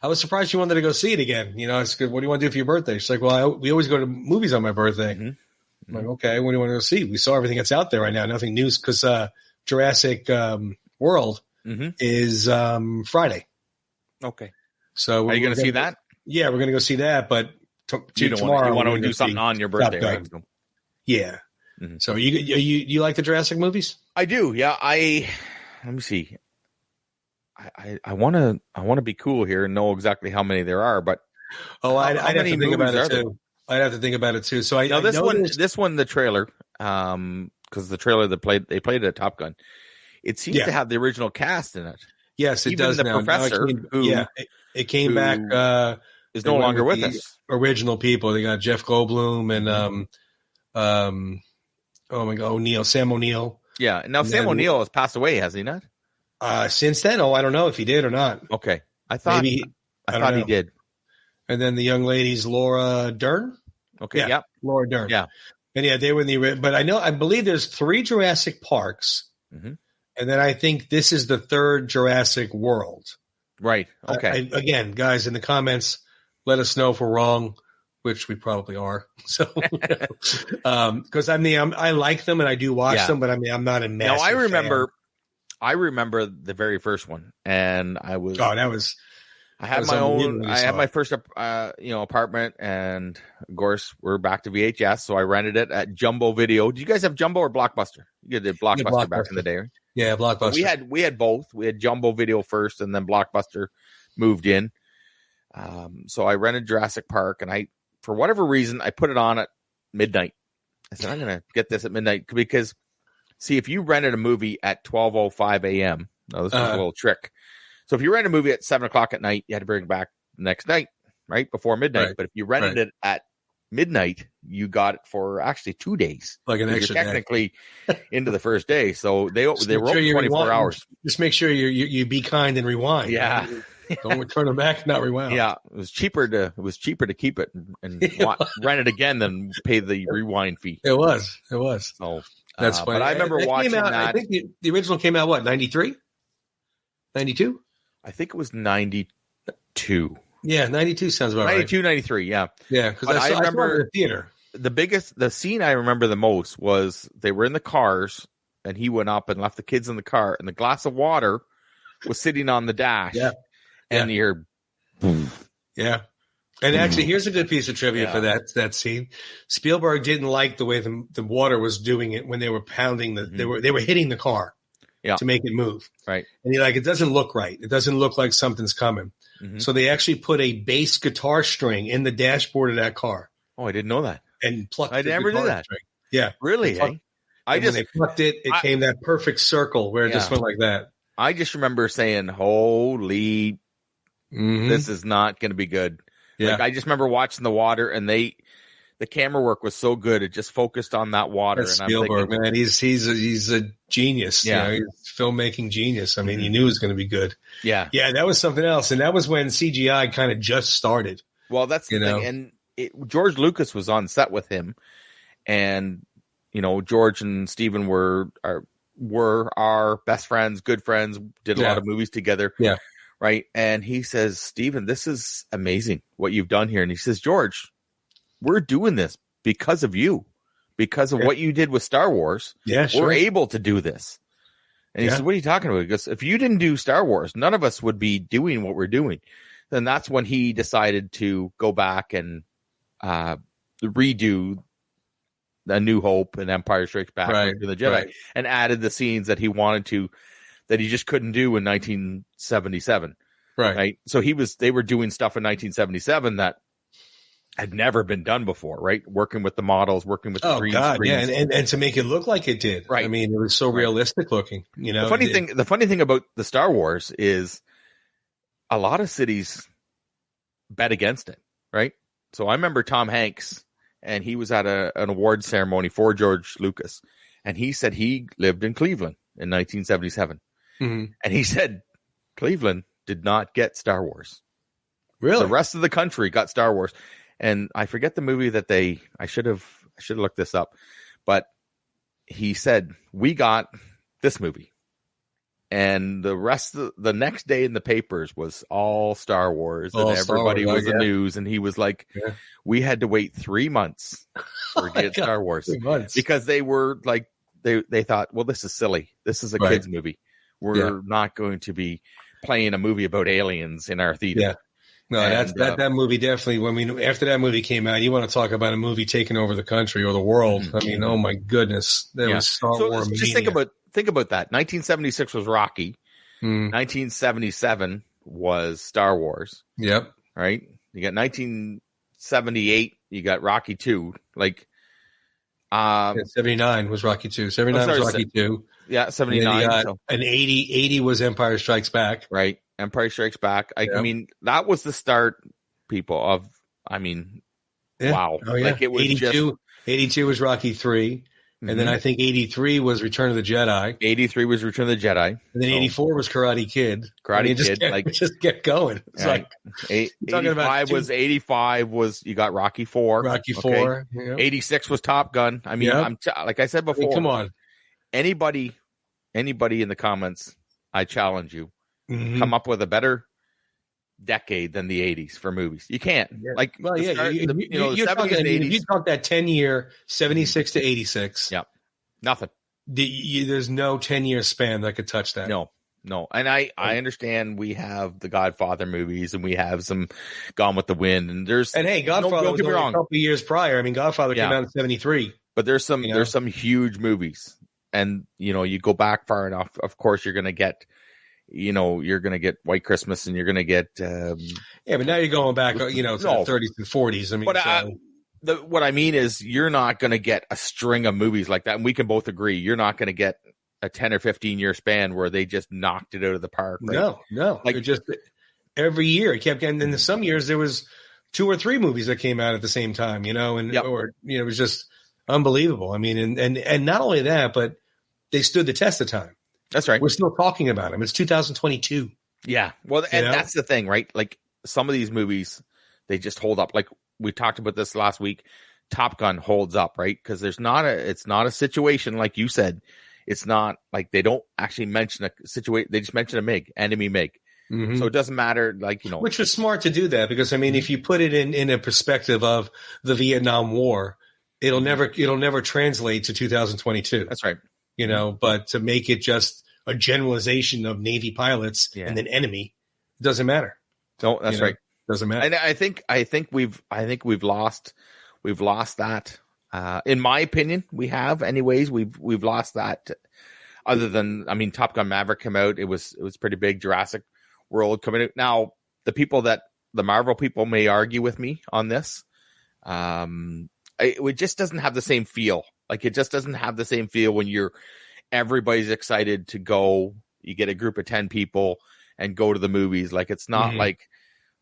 I was surprised she wanted to go see it again. I said, what do you want to do for your birthday? She's like, well, we always go to movies on my birthday. I'm like, okay, what do you want to go see? We saw everything that's out there right now. Nothing new because Jurassic World is Friday. Okay. So are you going to see that? Yeah, we're going to go see that. But tomorrow, you want to do something on your birthday, right? Yeah. So you like the Jurassic movies? I do. Yeah. Let me see. I want to be cool here and know exactly how many there are, but I'd have to think about it too. I'd have to think about it too. So this one, the trailer, because the trailer they played at Top Gun it seems to have the original cast in it. Yes, it Even does the now. professor, it came back. Is no longer with us. Original people. They got Jeff Goldblum and oh my God, Sam O'Neill. Yeah. Now Sam O'Neill has passed away, has he not? Since then, I don't know if he did or not. Okay, I thought he did. And then the young lady's Laura Dern. Okay, yeah. Laura Dern. Yeah, and they were in the. But I believe there's 3 Jurassic Parks, and then I think this is the 3rd Jurassic World. Right. Okay. Again, guys, in the comments, let us know if we're wrong, which we probably are. So, because I like them and I do watch them, but I'm not a massive fan. I remember the very first one, and I was. Oh, that was. I had my own. I had my first, apartment, and of course we're back to VHS. So I rented it at Jumbo Video. Did you guys have Jumbo or Blockbuster? You did Blockbuster back in the day, right? Yeah, Blockbuster. So we had both. We had Jumbo Video first, and then Blockbuster moved in. So I rented Jurassic Park, and for whatever reason, I put it on at midnight. I said I'm going to get this at midnight because, see, if you rented a movie at 12:05 a.m. Now this is a little trick. So if you rent a movie at 7 o'clock at night, you had to bring it back the next night, right before midnight. Right. But if you rented it at midnight, you got it for actually 2 days, like an extra technically into the first day. So they were open 24 hours. Just make sure you be kind and rewind. Yeah. Don't turn it back, not rewind. Yeah, it was cheaper to keep it and rent it again than pay the rewind fee. It was. So that's funny. But I remember watching that. I think the original came out what, 93? 92? I think it was 92. Yeah, 92 sounds about 92, 93, yeah. Yeah, because I remember in the theater. The scene I remember the most was they were in the cars and he went up and left the kids in the car and the glass of water was sitting on the dash. Yeah. And you hear yeah. And actually, here's a good piece of trivia for that scene. Spielberg didn't like the way the water was doing it when they were pounding they were hitting the car to make it move. Right. And it doesn't look right. It doesn't look like something's coming. Mm-hmm. So they actually put a bass guitar string in the dashboard of that car. Oh, I didn't know that. And plucked I never knew that. String. Yeah. Really? When they plucked it, came that perfect circle where it just went like that. I just remember saying, holy, this is not going to be good. Yeah. Like, I just remember watching the water and the camera work was so good. It just focused on that water. That's Spielberg, man. He's a genius. Yeah. He's a filmmaking genius. I mean, he knew it was going to be good. Yeah. Yeah. That was something else. And that was when CGI kind of just started. Well, that's the thing. And George Lucas was on set with him and, George and Steven were our best friends, good friends, did a lot of movies together. Yeah. Right. And he says, Steven, this is amazing what you've done here. And he says, George, we're doing this because of you, because of what you did with Star Wars. Yeah, sure. We're able to do this. And he says, what are you talking about? He goes, if you didn't do Star Wars, none of us would be doing what we're doing. Then that's when he decided to go back and redo A New Hope and Empire Strikes Back to the Jedi and added the scenes that he wanted to, that he just couldn't do in 1977. Right. So they were doing stuff in 1977 that had never been done before, right? Working with the models, working with the green screens. Yeah, and to make it look like it did. Right. I mean, it was so realistic looking. The funny thing about the Star Wars is a lot of cities bet against it, right? So I remember Tom Hanks, and he was at an award ceremony for George Lucas, and he said he lived in Cleveland in 1977. Mm-hmm. And he said Cleveland did not get Star Wars. Really? The rest of the country got Star Wars. And I forget the movie that I should have looked this up, but he said, we got this movie. And the rest of the next day in the papers was all Star Wars and everybody was the news. And he was like, we had to wait 3 months to get Star Wars because they were like, they thought, well, this is silly. This is a kid's movie. We're not going to be playing a movie about aliens in our theater. Yeah. No, that movie definitely. After that movie came out, you want to talk about a movie taking over the country or the world. I mean, oh my goodness, there was Star Wars. Just think about that. 1976 was Rocky. 1977 was Star Wars. Yep. Right. You got 1978. You got Rocky 2. Like, Yeah, 79 was Rocky 2. 79 was Rocky 2. Yeah, And 79. then So, an 80 was Empire Strikes Back. right. Empire Strikes Back. I Yeah. mean, that was the start, people, of, I mean, Yeah. wow. Oh, yeah. Like, it was 82 was Rocky 3. And then I think 83 was Return of the Jedi. 83 was Return of the Jedi. And then 84 was Karate Kid. Just kept going. It's right. like 85 was you got Rocky 4. Rocky 4. Yeah. 86 was Top Gun. I mean, like I said before, come on. Anybody in the comments, I challenge you, Mm-hmm. come up with a better decade than the 80s for movies. You can't. Yeah. Like, well, the 70s and 80s. If you talk that 10-year, 76 to 86. Yeah. Nothing. There's no 10-year span that could touch that. No. And I understand we have the Godfather movies and we have some Gone with the Wind, and hey, Godfather don't was get me only wrong. a couple of years priar. I mean, Godfather came out in 73. But there's some huge movies, and you go back far enough. Of course, you're gonna get, you're gonna get White Christmas, and you're gonna get. But now you're going back, to the 30s and 40s. I mean, what I mean is, you're not gonna get a string of movies like that, and we can both agree you're not gonna get a 10 or 15 year span where they just knocked it out of the park. Right? No. Like, it just every year it kept getting. And in some years there was 2 or 3 movies that came out at the same time. It was just unbelievable. I mean, and not only that, but they stood the test of time. That's right. We're still talking about them. It's 2022. Yeah. Well, and that's the thing, right? Like, some of these movies, they just hold up. Like, we talked about this last week. Top Gun holds up, right? Because it's not a situation like you said. It's not like they don't actually mention a situation. They just mention a enemy MiG. Mm-hmm. So it doesn't matter, Which was smart to do that, because I mean, if you put it in a perspective of the Vietnam War, it'll never translate to 2022. That's right. But to make it just a generalization of Navy pilots and then enemy, it doesn't matter. No, that's right. Doesn't matter. And I think we've lost that. In my opinion, we have. Anyways, we've lost that. Other than, I mean, Top Gun Maverick came out. It was pretty big. Jurassic World coming out. Now, the Marvel people may argue with me on this. It just doesn't have the same feel. Like, it just doesn't have the same feel when everybody's excited to go. You get a group of 10 people and go to the movies. Like, it's not like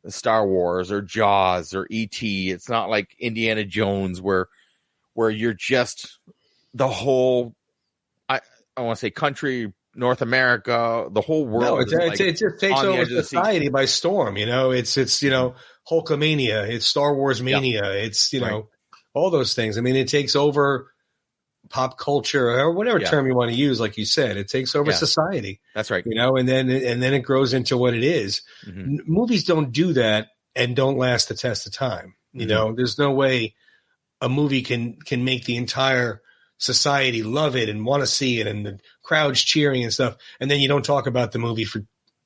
Star Wars or Jaws or E.T. It's not like Indiana Jones where you're just the whole, I want to say country, North America, the whole world. No, it just takes over society by storm. It's Hulkamania, it's Star Wars mania, it's all those things. I mean, it takes over pop culture or whatever term you want to use. Like you said, it takes over society. That's right. And then it grows into what it is. Mm-hmm. Movies don't do that and don't last the test of time. There's no way a movie can make the entire society love it and want to see it, and the crowds cheering and stuff, and then you don't talk about the movie for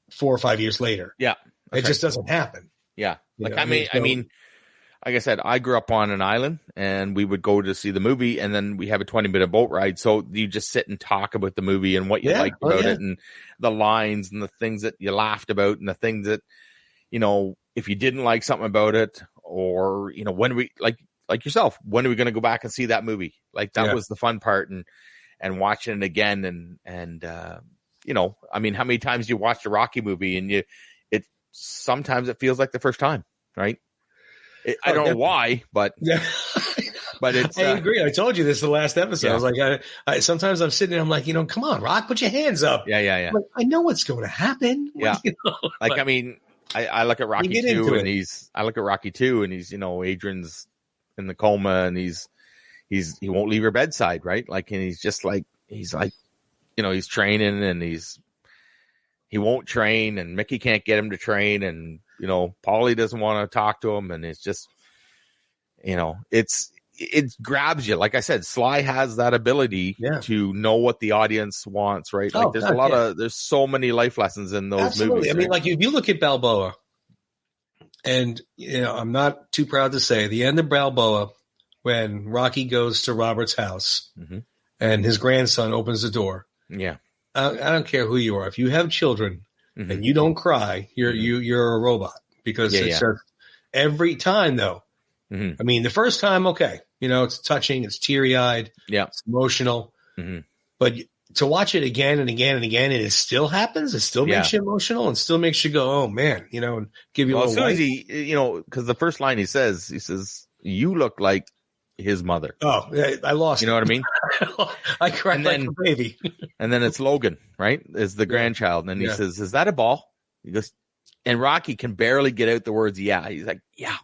4 or 5 years later. Yeah, it just doesn't happen. Yeah, I mean, like I said, I grew up on an island, and we would go to see the movie, and then we have a 20-minute boat ride. So you just sit and talk about the movie and what you liked about it, and the lines and the things that you laughed about, and the things that if you didn't like something about it, or when we like yourself, when are we going to go back and see that movie? Like, that was the fun part, and watching it again. And I mean, how many times you watched a Rocky movie and sometimes it feels like the first time, right? I don't know why, but but it's. I agree. I told you this the last episode. Yeah. I was like, sometimes I'm sitting there, I'm like, come on, Rock, put your hands up. Yeah. Like, I know what's going to happen. Yeah. I mean, I look at Rocky 2 and he's Adrian's in the coma, and he won't leave her bedside, right? Like, and he's training, and he won't train, and Mickey can't get him to train, and Paulie doesn't want to talk to him, and it's just it grabs you. Like I said, Sly has that ability to know what the audience wants, right? Like, there's so many life lessons in those movies. I mean, like, if you look at Balboa, and I'm not too proud to say, the end of Balboa, when Rocky goes to Robert's house and his grandson opens the door. Yeah, I don't care who you are. If you have children and you don't cry, you're a robot, because it's just every time though. Mhm. I mean, the first time, okay, it's touching, it's teary-eyed, Yeah. it's emotional, Mhm. but to watch it again and again and again, and it still happens, it still Yeah. makes you emotional, and still makes you go, oh man, and give you a Well, as little soon as light. he, because the first line he says, you look like his mother. Oh, I lost You know it. what I mean? I cried And like then- a baby. And then it's Logan, right? Is the grandchild. And he Yeah. says, is that a ball? He goes, and Rocky can barely get out the words, yeah. He's like, yeah.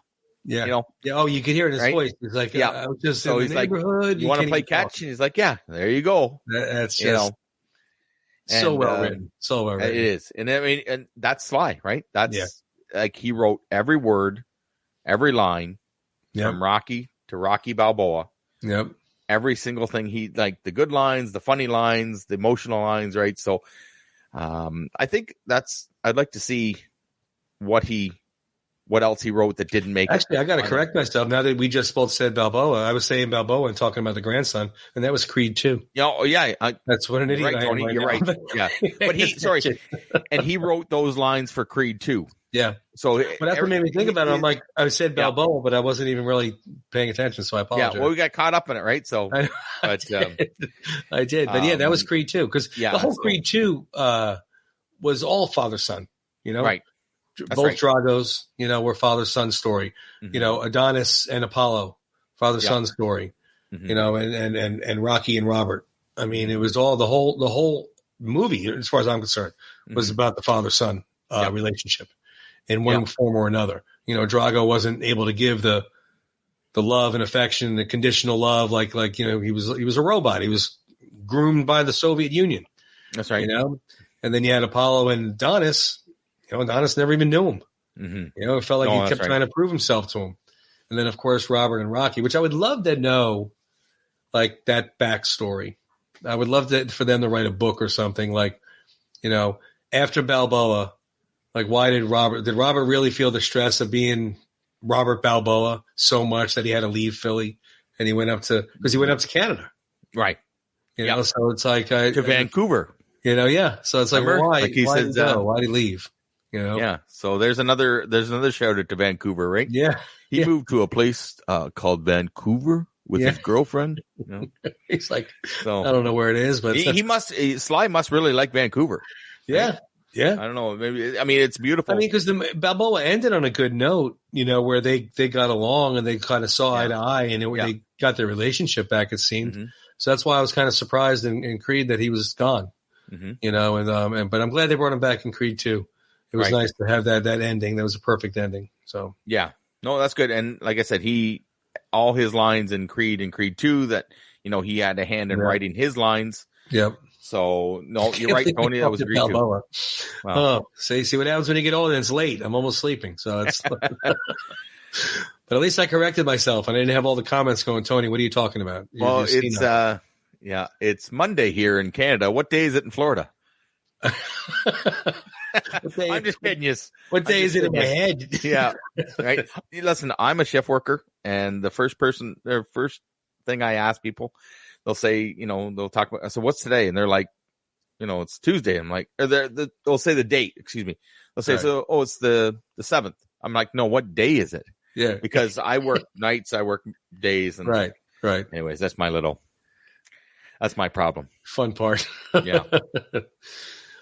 Yeah. You know? Yeah. Oh, you could hear it in his Right? voice. He's like, Yeah. I was just So in he's the like, neighborhood. you want to can't play even talk. catch? And he's like, yeah, there you go. That's You just know? so And, well written. So well It written. is. And I mean, and that's Sly, right? That's Yeah. like he wrote every word, every line Yep. from Rocky to Rocky Balboa. Yep. Every single thing he like the good lines, the funny lines, the emotional lines, right? So I think I'd like to see what else he wrote that didn't make Actually, it. I got to correct myself. Now that we just both said Balboa, I was saying Balboa and talking about the grandson, and that was Creed 2. Yeah, That's what an you're idiot right, I am Tony. right You're now. right. Yeah, but and he wrote those lines for Creed 2. Yeah. So, But that's what made me think about it. I'm like, I said Yeah. Balboa, but I wasn't even really paying attention, so I apologize. Yeah, well, we got caught up in it, right? So, I but did. But yeah, that was Creed 2, because yeah, the whole so- Creed 2 was all father-son, right. That's Both right. Dragos, were father-son story. Mhm. Adonis and Apollo, father-son story. Mhm. And Rocky and Robert. I mean, it was all the whole movie, as far as I'm concerned, was Mhm. about the father-son Yep. relationship in one form or another. Drago wasn't able to give the love and affection, the conditional love, like he was a robot. He was groomed by the Soviet Union. That's right. And then you had Apollo and Adonis. Adonis never even knew him. Mhm. It felt like No, he that's kept right. trying to prove himself to him. And then, of course, Robert and Rocky, which I would love to know, like, that backstory. I would love for them to write a book or something, like, after Balboa, like, why did Robert really feel the stress of being Robert Balboa so much that he had to leave Philly and he went up to Canada, Right. So it's like, To Vancouver. yeah. So it's like, Remember? why? Like he why says, did he go? Why did he leave? Yeah. So there's another shout out to Vancouver, right? Yeah. He moved to a place called Vancouver with his girlfriend. He's like, So I don't know where it is, but Sly must really like Vancouver. Yeah. Right? Yeah. I don't know. Maybe it's beautiful. I mean, because the Balboa ended on a good note, where they got along and they kind of saw eye to eye, and they got their relationship back, it seemed. Mm-hmm. So that's why I was kind of surprised in Creed that he was gone. Mm-hmm. But I'm glad they brought him back in Creed 2. It was nice to have that ending. That was a perfect ending. So yeah, no, that's good. And like I said, all his lines in Creed and Creed 2 that he had a hand in writing his lines. Yep. So no, you're right, Tony. That was Creed 2. Balboa. Wow. Oh, see what happens when you get older. It's late. I'm almost sleeping. So it's. But at least I corrected myself, and I didn't have all the comments going, Tony, what are you talking about? Well, it's Monday here in Canada. What day is it in Florida? I'm just kidding you. What day is it in my head? Yeah. Right. Listen, I'm a shift worker, and the first thing I ask people, they'll say, they'll talk about, so what's today? And they're like, it's Tuesday. I'm like, or they'll say the date, excuse me. They'll say, it's the 7th. I'm like, no, what day is it? Yeah. Because I work nights, I work days. And right. Anyways, that's my problem. Fun part. Yeah.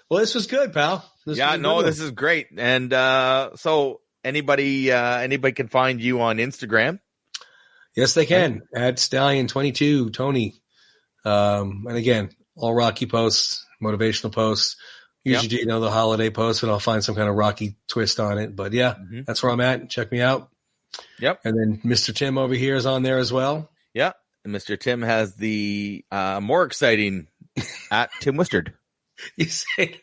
Well, this was good, pal. This is great. And so anybody can find you on Instagram. Yes, they can. At Stallion22, Tony. And again, all Rocky posts, motivational posts. Usually, the holiday posts, and I'll find some kind of Rocky twist on it. But yeah, that's where I'm at. Check me out. Yep. And then Mr. Tim over here is on there as well. Yeah. And Mr. Tim has the more exciting at Tim Wistard. You say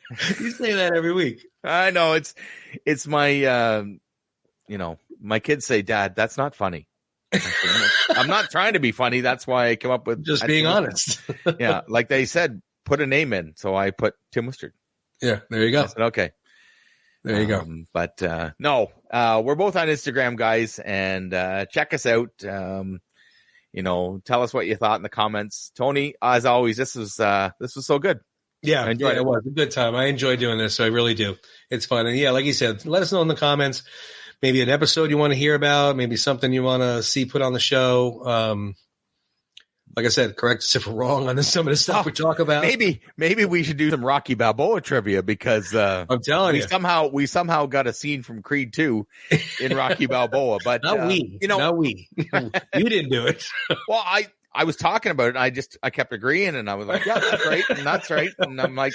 that every week. I know it's my my kids say, Dad, that's not funny. I'm not trying to be funny. That's why I come up with just being honest. Yeah, like they said, put a name in, so I put Tim Wistard. Yeah, there you go. I said, okay, there you go. But no, we're both on Instagram, guys, and check us out. Tell us what you thought in the comments. Tony, as always, this was so good. Yeah, it was a good time. I enjoy doing this, so I really do. It's fun. And yeah, like you said, let us know in the comments. maybe an episode you want to hear about, maybe something you want to see put on the show. Like I said, correct us if we're wrong on some of the stuff we talk about. Maybe we should do some Rocky Balboa trivia because I'm telling you, we somehow got a scene from Creed 2 in Rocky Balboa, but not we. You didn't do it. Well, I was talking about it. And I kept agreeing, and I was like, yeah, that's right, and that's right, and I'm like,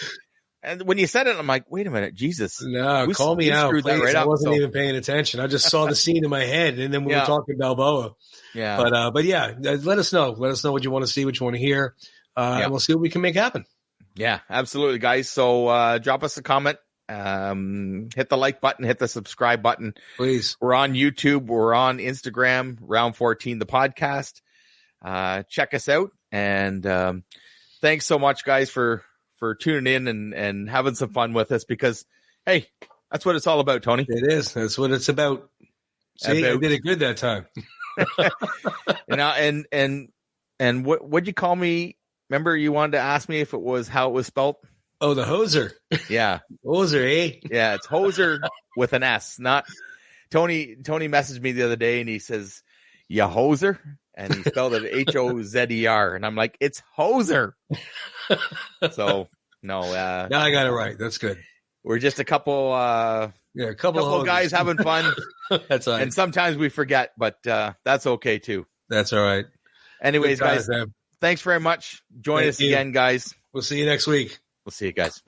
and when you said it, I'm like, wait a minute, Jesus, no, call me out, please. Right I wasn't even paying attention. I just saw the scene in my head, and then we were talking Balboa. Yeah, but yeah, let us know. Let us know what you want to see, what you want to hear, and we'll see what we can make happen. Yeah, absolutely, guys. So drop us a comment, hit the like button, hit the subscribe button, please. We're on YouTube, we're on Instagram, Round 14 the podcast. Check us out, and thanks so much, guys, for tuning in and having some fun with us, because hey, that's what it's all about, Tony. It is. That's what it's about. See, I did it good that time. And what'd you call me? Remember, you wanted to ask me if it was how it was spelled? Oh, the hoser. Yeah. Hoser, eh? Yeah, it's hoser with an S. Not Tony messaged me the other day and he says, "Ya hoser," and he spelled it Hozer, and I'm like, it's hoser. So no, now I got it right. That's good. We're just a couple a couple of guys having fun. That's all right. And sometimes we forget, but that's okay too. That's all right. Anyways, guys, thanks very much. Join us again, guys. We'll see you next week. We'll see you guys.